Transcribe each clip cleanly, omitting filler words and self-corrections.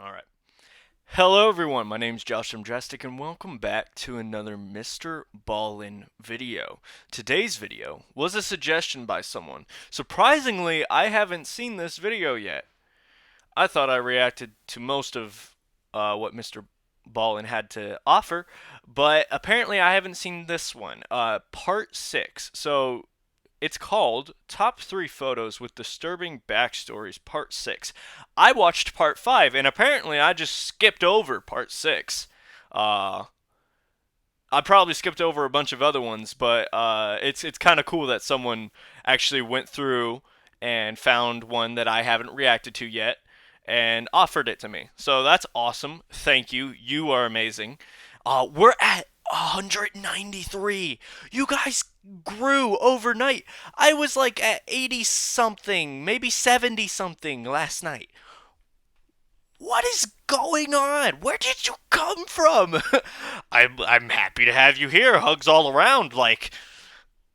Alright. Hello everyone, my name's JoshJrumJrastic and welcome back to another MrBallen video. Today's video was a suggestion by someone. Surprisingly, I haven't seen this video yet. I thought I reacted to most of what Mr. Ballen had to offer, but apparently I haven't seen this one. Part 6. So it's called Top 3 Photos with Disturbing Backstories, Part 6. I watched Part 5, and apparently I just skipped over Part 6. Uh, I probably skipped over a bunch of other ones, but it's kind of cool that someone actually went through and found one that I haven't reacted to yet and offered it to me. So that's awesome. Thank you. You are amazing. We're at 193. You guys grew overnight. I was like at 80 something, maybe 70 something last night. What is going on? Where did you come from? I'm happy to have you here. Hugs all around. Like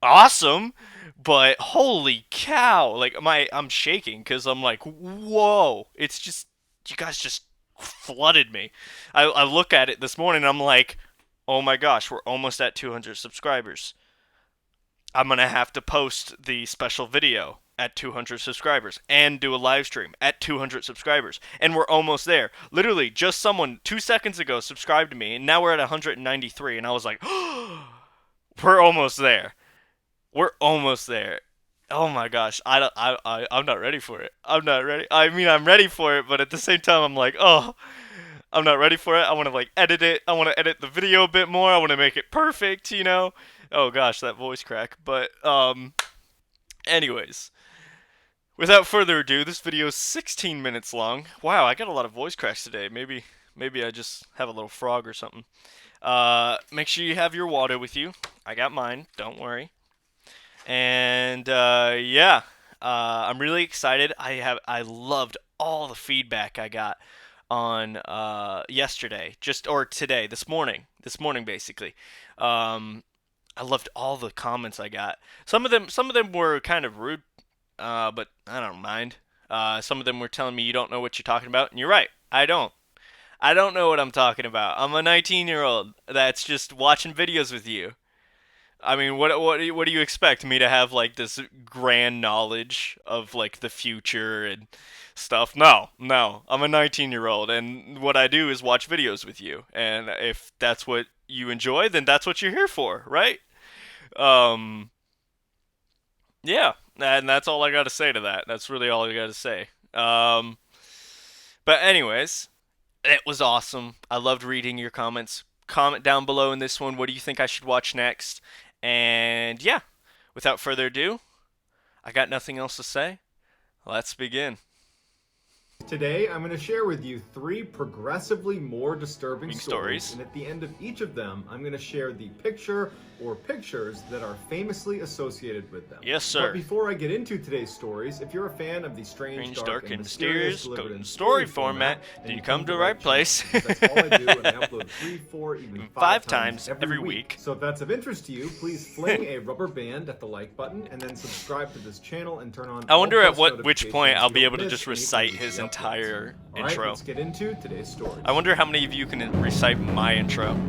awesome. But holy cow. Like I'm shaking cuz I'm like, "Whoa. It's just you guys just flooded me." I look at it this morning and I'm like, "Oh my gosh, we're almost at 200 subscribers." I'm going to have to post the special video at 200 subscribers and do a live stream at 200 subscribers. And we're almost there. Literally, just someone 2 seconds ago subscribed to me, and now we're at 193. And I was like, oh, we're almost there. We're almost there. Oh my gosh, I'm not ready for it. I'm not ready. I mean, I'm ready for it, but at the same time, I'm like, oh, I'm not ready for it. I want to like edit it. I want to edit the video a bit more. I want to make it perfect, you know? Oh gosh, that voice crack. But anyways, without further ado, this video is 16 minutes long. Wow, I got a lot of voice cracks today. Maybe I just have a little frog or something. Make sure you have your water with you. I got mine, don't worry. And yeah, I'm really excited. I loved all the feedback I got on yesterday, or today, this morning basically. I loved all the comments I got. Some of them were kind of rude, but I don't mind. Some of them were telling me you don't know what you're talking about, and you're right. I don't. I don't know what I'm talking about. I'm a 19-year-old that's just watching videos with you. I mean, what do you expect me to have like this grand knowledge of like the future and stuff? No, no. I'm a 19-year-old, and what I do is watch videos with you. And if that's what you enjoy, then that's what you're here for, right? Um, yeah, and that's all I got to say to that. That's really all I got to say. But anyways, it was awesome. I loved reading your comments. Comment down below in this one. What do you think I should watch next? And yeah, without further ado, I got nothing else to say. Let's begin. Today, I'm going to share with you 3 progressively more disturbing stories, and at the end of each of them, I'm going to share the picture or pictures that are famously associated with them. Yes, sir. But before I get into today's stories, if you're a fan of the strange, dark, and mysterious delivered in story format, then you come to the right place. That's all I do, and I upload 3, 4, even 5 times every week. So if that's of interest to you, please fling a rubber band at the like button, and then subscribe to this channel and turn on. I wonder at which point I'll be able to just recite his entire intro. Alright, let's get into today's story. I wonder how many of you can recite my intro.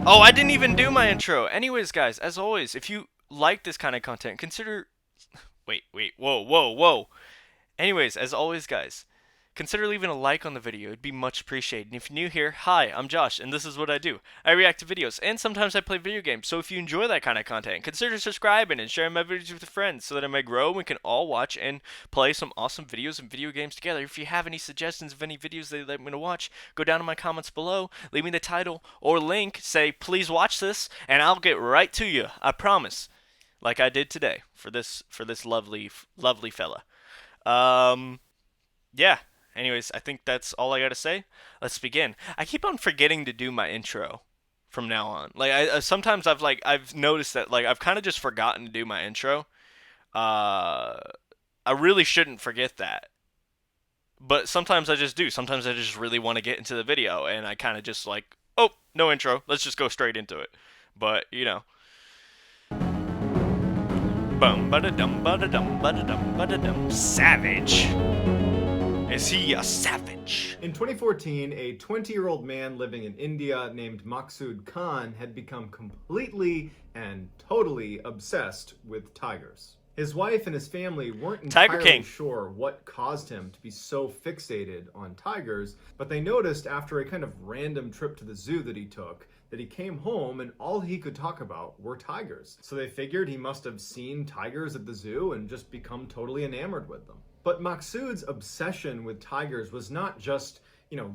Oh, I didn't even do my intro. Anyways, guys, as always, if you like this kind of content, consider... Wait, whoa. Anyways, as always, guys, consider leaving a like on the video. It'd be much appreciated. And if you're new here, hi, I'm Josh, and this is what I do. I react to videos, and sometimes I play video games. So if you enjoy that kind of content, consider subscribing and sharing my videos with friends so that I may grow and we can all watch and play some awesome videos and video games together. If you have any suggestions of any videos that you'd like me to watch, go down in my comments below, leave me the title or link, say, please watch this, and I'll get right to you. I promise. Like I did today for this lovely fella. Yeah. Anyways, I think that's all I gotta say. Let's begin. I keep on forgetting to do my intro from now on. Like, sometimes I've noticed that like I've kind of just forgotten to do my intro. I really shouldn't forget that, but sometimes I just do. Sometimes I just really want to get into the video, and I kind of just like, oh, no intro. Let's just go straight into it. But you know. Bum ba da dum ba da dum ba da dum ba da dum. Savage. Is he a savage? In 2014, a 20-year-old man living in India named Maqsood Khan had become completely and totally obsessed with tigers. His wife and his family weren't entirely sure what caused him to be so fixated on tigers, but they noticed after a kind of random trip to the zoo that he took that he came home and all he could talk about were tigers. So they figured he must have seen tigers at the zoo and just become totally enamored with them. But Maqsood's obsession with tigers was not just,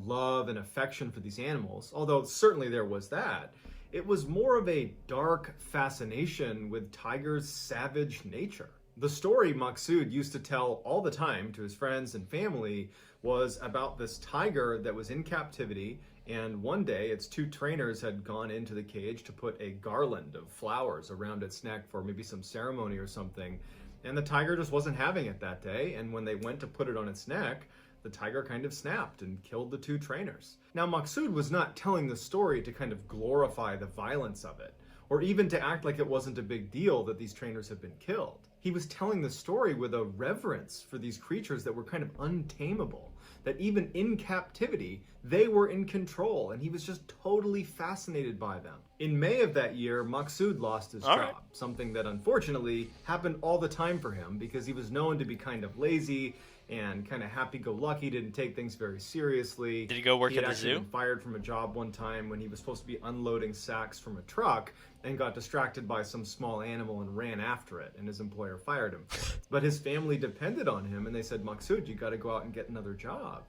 love and affection for these animals, although certainly there was that. It was more of a dark fascination with tigers' savage nature. The story Maqsood used to tell all the time to his friends and family was about this tiger that was in captivity, and one day its two trainers had gone into the cage to put a garland of flowers around its neck for maybe some ceremony or something, and the tiger just wasn't having it that day, and when they went to put it on its neck, the tiger kind of snapped and killed the two trainers. Now, Maqsood was not telling the story to kind of glorify the violence of it, or even to act like it wasn't a big deal that these trainers had been killed. He was telling the story with a reverence for these creatures that were kind of untamable, that even in captivity, they were in control, and he was just totally fascinated by them. In May of that year, Maqsood lost his job, something that unfortunately happened all the time for him because he was known to be kind of lazy and kind of happy-go-lucky, didn't take things very seriously. Did he go work at the zoo? He had actually been fired from a job one time when he was supposed to be unloading sacks from a truck and got distracted by some small animal and ran after it, and his employer fired him for it. But his family depended on him, and they said, Maqsood, you got to go out and get another job.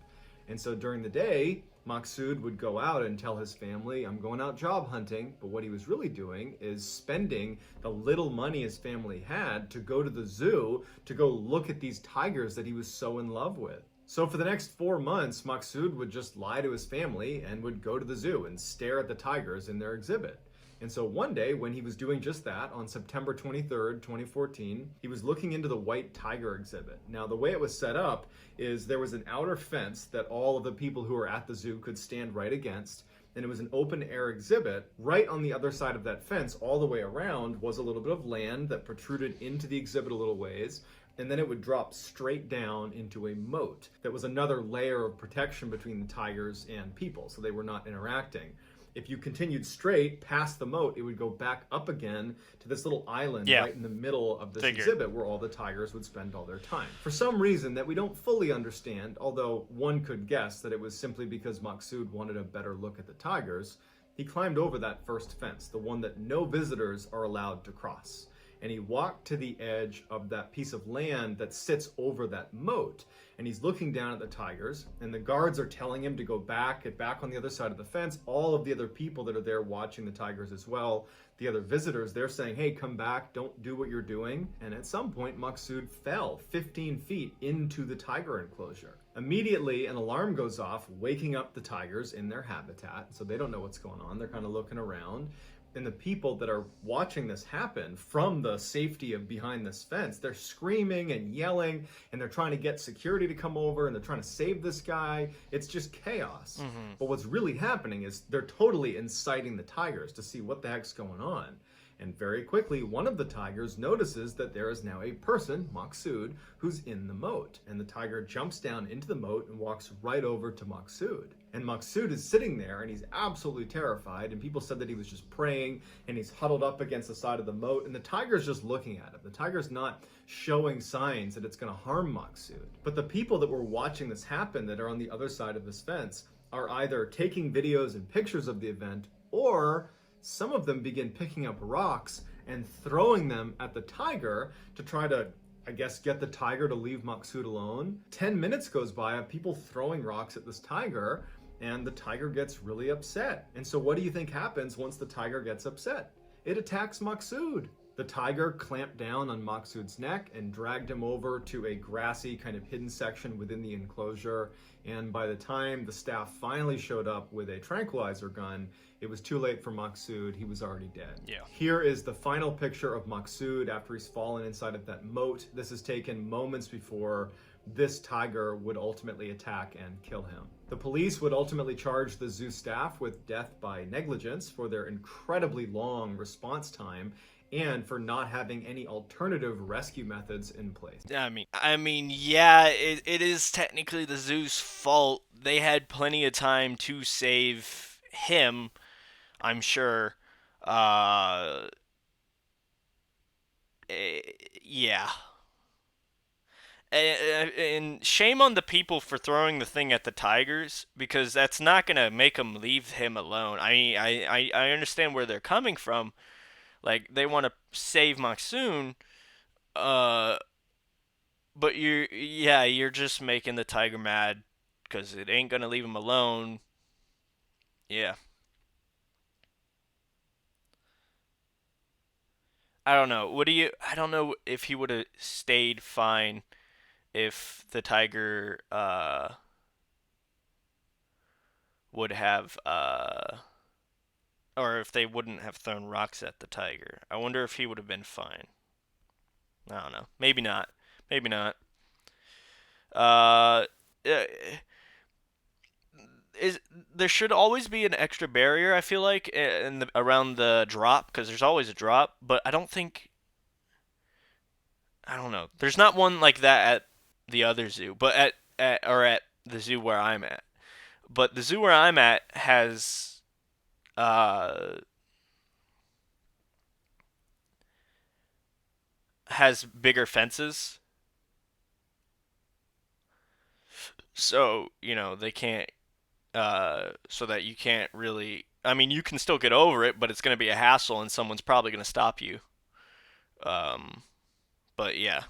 And so during the day, Maqsood would go out and tell his family, I'm going out job hunting, but what he was really doing is spending the little money his family had to go to the zoo to go look at these tigers that he was so in love with. So for the next 4 months, Maqsood would just lie to his family and would go to the zoo and stare at the tigers in their exhibit. And so one day, when he was doing just that, on September 23rd, 2014, he was looking into the white tiger exhibit. Now, the way it was set up is there was an outer fence that all of the people who were at the zoo could stand right against, and it was an open-air exhibit. Right on the other side of that fence, all the way around, was a little bit of land that protruded into the exhibit a little ways, and then it would drop straight down into a moat. That was another layer of protection between the tigers and people, so they were not interacting. If you continued straight past the moat, it would go back up again to this little island right in the middle of this exhibit where all the tigers would spend all their time. For some reason that we don't fully understand, although one could guess that it was simply because Maqsood wanted a better look at the tigers, he climbed over that first fence, the one that no visitors are allowed to cross. And he walked to the edge of that piece of land that sits over that moat. And he's looking down at the tigers, and the guards are telling him to go back, get back on the other side of the fence. All of the other people that are there watching the tigers as well, the other visitors, they're saying, hey, come back, don't do what you're doing. And at some point, Maqsood fell 15 feet into the tiger enclosure. Immediately, an alarm goes off, waking up the tigers in their habitat. So they don't know what's going on. They're kind of looking around. And the people that are watching this happen from the safety of behind this fence, they're screaming and yelling, and they're trying to get security to come over, and they're trying to save this guy. It's just chaos. But what's really happening is they're totally inciting the tigers to see what the heck's going on. And very quickly, one of the tigers notices that there is now a person, Maqsood, who's in the moat. And the tiger jumps down into the moat and walks right over to Maqsood. And Maqsood is sitting there, and he's absolutely terrified. And people said that he was just praying, and he's huddled up against the side of the moat. And the tiger's just looking at him. The tiger's not showing signs that it's going to harm Maqsood. But the people that were watching this happen, that are on the other side of this fence, are either taking videos and pictures of the event, or some of them begin picking up rocks and throwing them at the tiger to try to, I guess, get the tiger to leave Maqsood alone. 10 minutes goes by of people throwing rocks at this tiger, and the tiger gets really upset. And so what do you think happens once the tiger gets upset? It attacks Maqsood. The tiger clamped down on Maqsood's neck and dragged him over to a grassy kind of hidden section within the enclosure. And by the time the staff finally showed up with a tranquilizer gun, it was too late for Maqsood. He was already dead. Here is the final picture of Maqsood after he's fallen inside of that moat. This is taken moments before this tiger would ultimately attack and kill him. The police would ultimately charge the zoo staff with death by negligence for their incredibly long response time and for not having any alternative rescue methods in place. Yeah, it is technically the zoo's fault. They had plenty of time to save him, I'm sure. Uh, eh, yeah. And shame on the people for throwing the thing at the tigers, because that's not gonna make them leave him alone. I mean, I understand where they're coming from. Like, they want to save Maqsood, uh, but you're just making the tiger mad because it ain't gonna leave him alone. Yeah, I don't know. I don't know if he would have stayed fine if the tiger would have or if they wouldn't have thrown rocks at the tiger. I wonder if he would have been fine. I don't know. Maybe not. Maybe not. Uh, uh, is there should always be an extra barrier, I feel like, around the drop, because there's always a drop, but I don't know. There's not one like that at the other zoo, but at the zoo where I'm at. But the zoo where I'm at uh has bigger fences. So, they can't so that you can't really, I mean, you can still get over it, but it's going to be a hassle and someone's probably going to stop you. Um but yeah,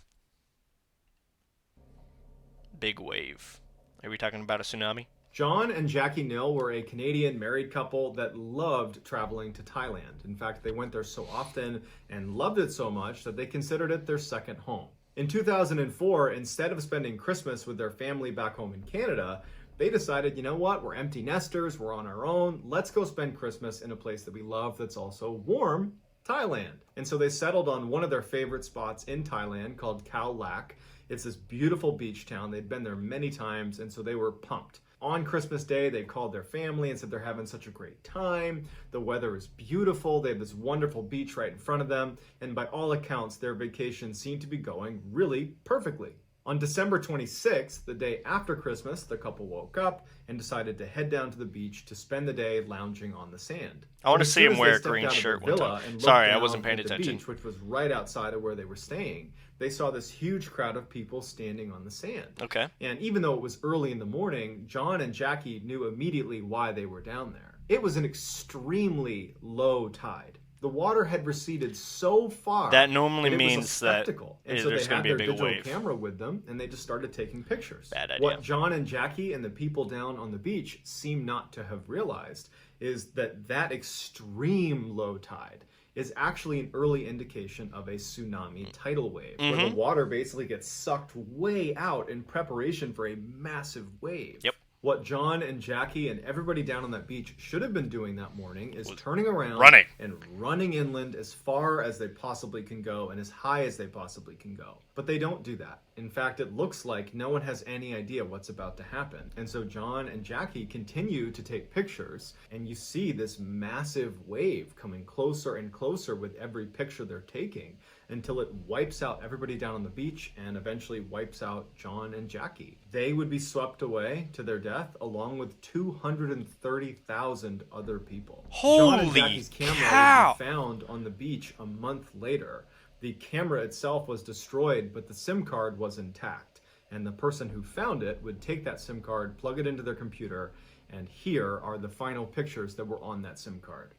big wave. Are we talking about a tsunami? John and Jackie Knill were a Canadian married couple that loved traveling to Thailand. In fact, they went there so often and loved it so much that they considered it their second home. In 2004, instead of spending Christmas with their family back home in Canada, they decided, you know what, we're empty nesters, we're on our own, let's go spend Christmas in a place that we love that's also warm, Thailand. And so they settled on one of their favorite spots in Thailand called Khao Lak. It's this beautiful beach town. They'd been there many times, and so they were pumped. On Christmas Day, they called their family and said they're having such a great time. The weather is beautiful. They have this wonderful beach right in front of them. And by all accounts, their vacation seemed to be going really perfectly. On December 26th, the day after Christmas, the couple woke up and decided to head down to the beach to spend the day lounging on the sand. I want to see him wear a green shirt one time. Sorry, I wasn't paying attention. Beach, which was right outside of where they were staying, they saw this huge crowd of people standing on the sand. Okay. And even though it was early in the morning, John and Jackie knew immediately why they were down there. It was an extremely low tide. The water had receded so far that normally that it means was a spectacle. that and so there's they going had to be a their big digital wave. camera with them, and they just started taking pictures. Bad idea. What John and Jackie and the people down on the beach seem not to have realized is that extreme low tide is actually an early indication of a tsunami tidal wave, where the water basically gets sucked way out in preparation for a massive wave. Yep. What John and Jackie and everybody down on that beach should have been doing that morning is turning around and running inland as far as they possibly can go and as high as they possibly can go. But they don't do that. In fact, it looks like no one has any idea what's about to happen. And so John and Jackie continue to take pictures, and you see this massive wave coming closer and closer with every picture they're taking until it wipes out everybody down on the beach and eventually wipes out John and Jackie. They would be swept away to their death along with 230,000 other people. John and Jackie's camera would be found on the beach a month later. The camera itself was destroyed, but the SIM card was intact. And the person who found it would take that SIM card, plug it into their computer, and here are the final pictures that were on that SIM card.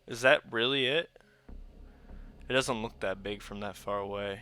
Is that really it? It doesn't look that big from that far away.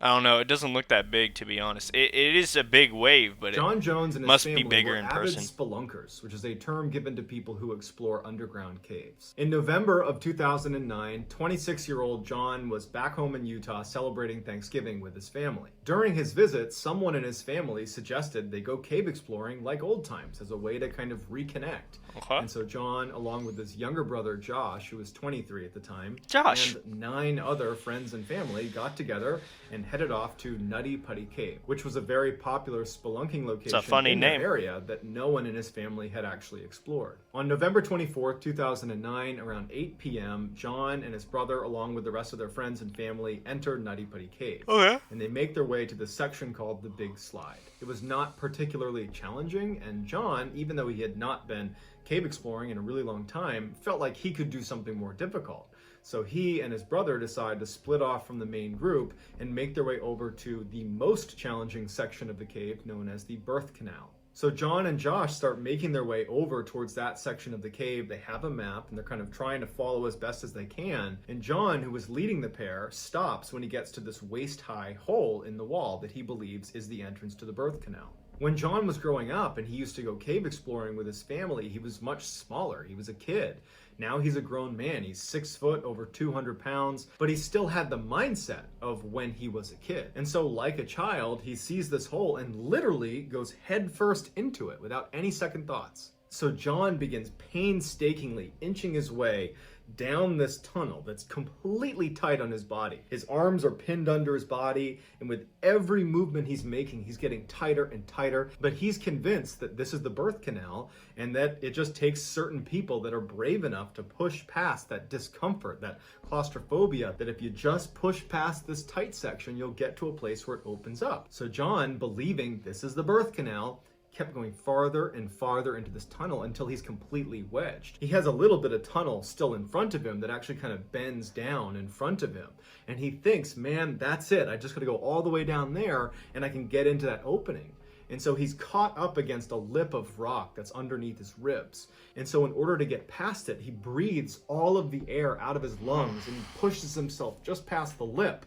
I don't know. It doesn't look that big, to be honest. It is a big wave, but John Jones and his must family be bigger were in avid person. spelunkers, which is a term given to people who explore underground caves. In November of 2009, 26-year-old John was back home in Utah celebrating Thanksgiving with his family. During his visit, someone in his family suggested they go cave exploring like old times as a way to kind of reconnect. Okay. And so John, along with his younger brother Josh, who was 23 at the time, Josh, and 9 other friends and family got together and headed off to Nutty Putty Cave, which was a very popular spelunking location funny in name. their area that no one in his family had actually explored. On November 24th, 2009, around 8 p.m., John and his brother, along with the rest of their friends and family, enter Nutty Putty Cave. Okay. And they make their way to the section called the Big Slide. It was not particularly challenging, and John, even though he had not been cave exploring in a really long time, felt like he could do something more difficult. So he and his brother decide to split off from the main group and make their way over to the most challenging section of the cave, known as the birth canal. So John and Josh start making their way over towards that section of the cave. They have a map and they're kind of trying to follow as best as they can. And John, who was leading the pair, stops when he gets to this waist-high hole in the wall that he believes is the entrance to the birth canal. When John was growing up and he used to go cave exploring with his family, he was much smaller. He was a kid. Now he's a grown man. He's 6 foot, over 200 pounds, but he still had the mindset of when he was a kid. And so like a child, he sees this hole and literally goes headfirst into it without any second thoughts. So John begins painstakingly inching his way down this tunnel that's completely tight on his body. His arms are pinned under his body, and with every movement he's making, he's getting tighter and tighter. But he's convinced that this is the birth canal and that it just takes certain people that are brave enough to push past that discomfort, that claustrophobia, that if you just push past this tight section, you'll get to a place where it opens up. So John, believing this is the birth canal, kept going farther and farther into this tunnel until he's completely wedged. He has a little bit of tunnel still in front of him that actually kind of bends down in front of him. And he thinks, man, that's it. I just gotta go all the way down there and I can get into that opening. And so he's caught up against a lip of rock that's underneath his ribs. And so in order to get past it, he breathes all of the air out of his lungs and he pushes himself just past the lip.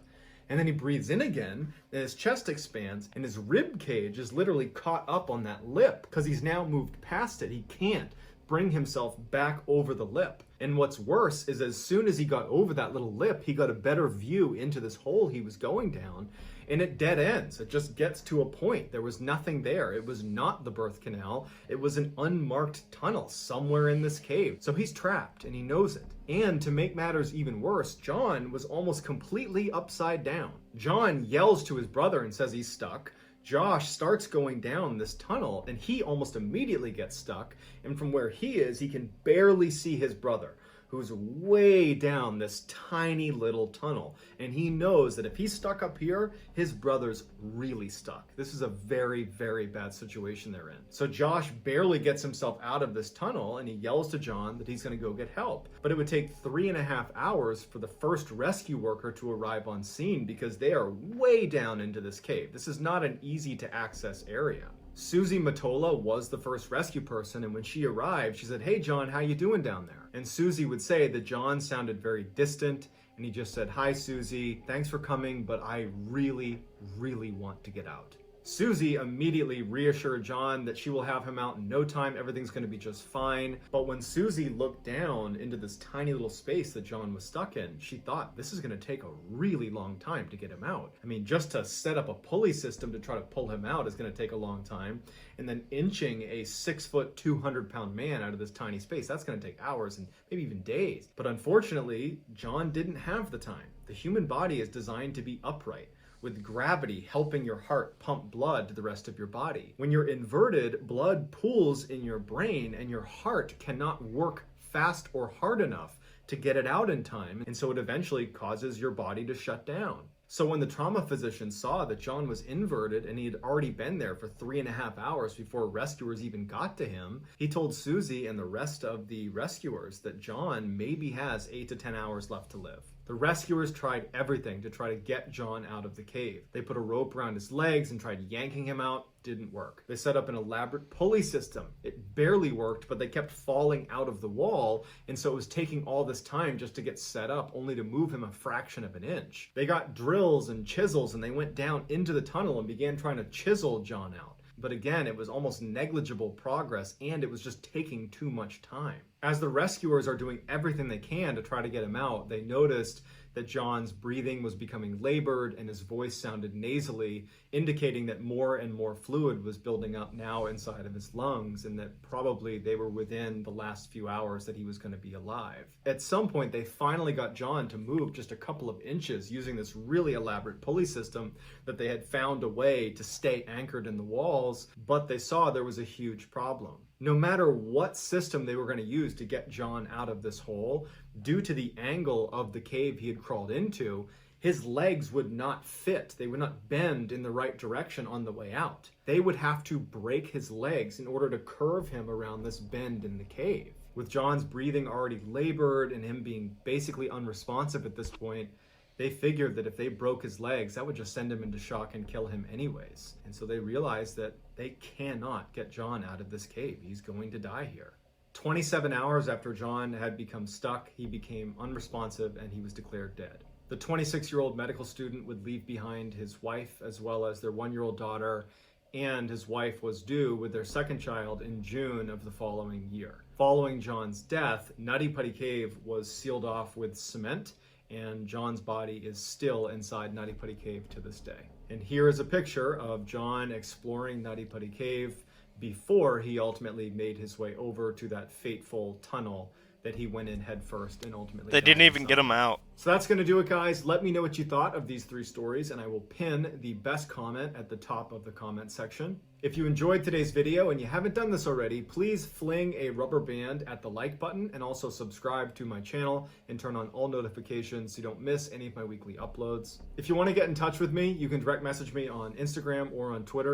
And then he breathes in again, and his chest expands, and his rib cage is literally caught up on that lip because he's now moved past it. He can't bring himself back over the lip. And what's worse is as soon as he got over that little lip, he got a better view into this hole he was going down, and it dead ends. It just gets to a point. There was nothing there. It was not the birth canal. It was an unmarked tunnel somewhere in this cave. So he's trapped, and he knows it. And to make matters even worse, John was almost completely upside down. John yells to his brother and says he's stuck. Josh starts going down this tunnel and he almost immediately gets stuck. And from where he is, he can barely see his brother, who's way down this tiny little tunnel. And he knows that if he's stuck up here, his brother's really stuck. This is a very, very bad situation they're in. So Josh barely gets himself out of this tunnel and he yells to John that he's gonna go get help. But it would take 3.5 hours for the first rescue worker to arrive on scene because they are way down into this cave. This is not an easy to access area. Susie Matola was the first rescue person, and when she arrived, she said, "Hey John, how you doing down there?" And Susie would say that John sounded very distant, and he just said, "Hi Susie, thanks for coming, but I really, really want to get out." Susie immediately reassured John that she will have him out in no time, everything's going to be just fine. But when Susie looked down into this tiny little space that John was stuck in, she thought this is going to take a really long time to get him out. I mean, just to set up a pulley system to try to pull him out is going to take a long time. And then inching a 6 foot, 200 pound man out of this tiny space, that's going to take hours and maybe even days. But unfortunately, John didn't have the time. The human body is designed to be upright, with gravity helping your heart pump blood to the rest of your body. When you're inverted, blood pools in your brain and your heart cannot work fast or hard enough to get it out in time, and so it eventually causes your body to shut down. So when the trauma physician saw that John was inverted and he had already been there for 3.5 hours before rescuers even got to him, he told Susie and the rest of the rescuers that John maybe has 8 to 10 hours left to live. The rescuers tried everything to try to get John out of the cave. They put a rope around his legs and tried yanking him out. Didn't work. They set up an elaborate pulley system. It barely worked, but they kept falling out of the wall, and so it was taking all this time just to get set up, only to move him a fraction of an inch. They got drills and chisels, and they went down into the tunnel and began trying to chisel John out. But again, it was almost negligible progress, and it was just taking too much time. As the rescuers are doing everything they can to try to get him out, they noticed that John's breathing was becoming labored and his voice sounded nasally, indicating that more and more fluid was building up now inside of his lungs, and that probably they were within the last few hours that he was going to be alive. At some point, they finally got John to move just a couple of inches using this really elaborate pulley system that they had found a way to stay anchored in the walls, but they saw there was a huge problem. No matter what system they were going to use to get John out of this hole, due to the angle of the cave he had crawled into, his legs would not fit. They would not bend in the right direction on the way out. They would have to break his legs in order to curve him around this bend in the cave. With John's breathing already labored and him being basically unresponsive at this point, they figured that if they broke his legs, that would just send him into shock and kill him anyways. And so they realized that they cannot get John out of this cave. He's going to die here. 27 hours after John had become stuck, he became unresponsive and he was declared dead. The 26-year-old medical student would leave behind his wife as well as their 1-year-old daughter, and his wife was due with their second child in June of the following year. Following John's death, Nutty Putty Cave was sealed off with cement, and John's body is still inside Nutty Putty Cave to this day. And here is a picture of John exploring Nutty Putty Cave before he ultimately made his way over to that fateful tunnel that he went in head first and ultimately They didn't even inside. get him out. So that's going to do it, guys. Let me know what you thought of these 3 stories, and I will pin the best comment at the top of the comment section. If you enjoyed today's video and you haven't done this already, please fling a rubber band at the like button and also subscribe to my channel and turn on all notifications so you don't miss any of my weekly uploads. If you want to get in touch with me, you can direct message me on Instagram or on Twitter.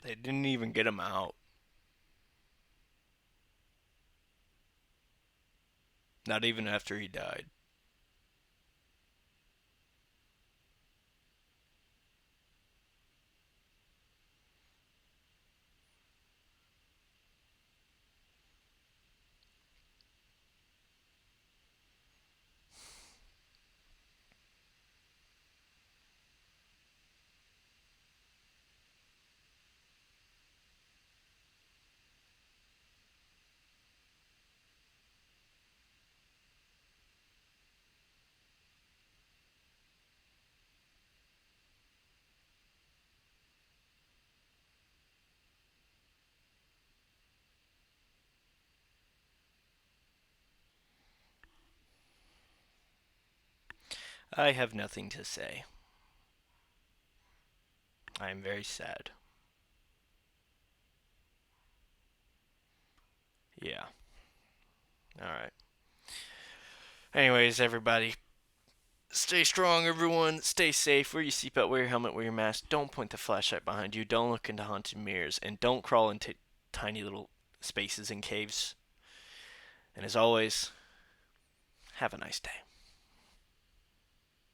They didn't even get him out. Not even after he died. I have nothing to say. I am very sad. Yeah. Alright. Anyways, everybody, stay strong, everyone. Stay safe. Wear your seatbelt, wear your helmet, wear your mask. Don't point the flashlight behind you. Don't look into haunted mirrors. And don't crawl into tiny little spaces and caves. And as always, have a nice day.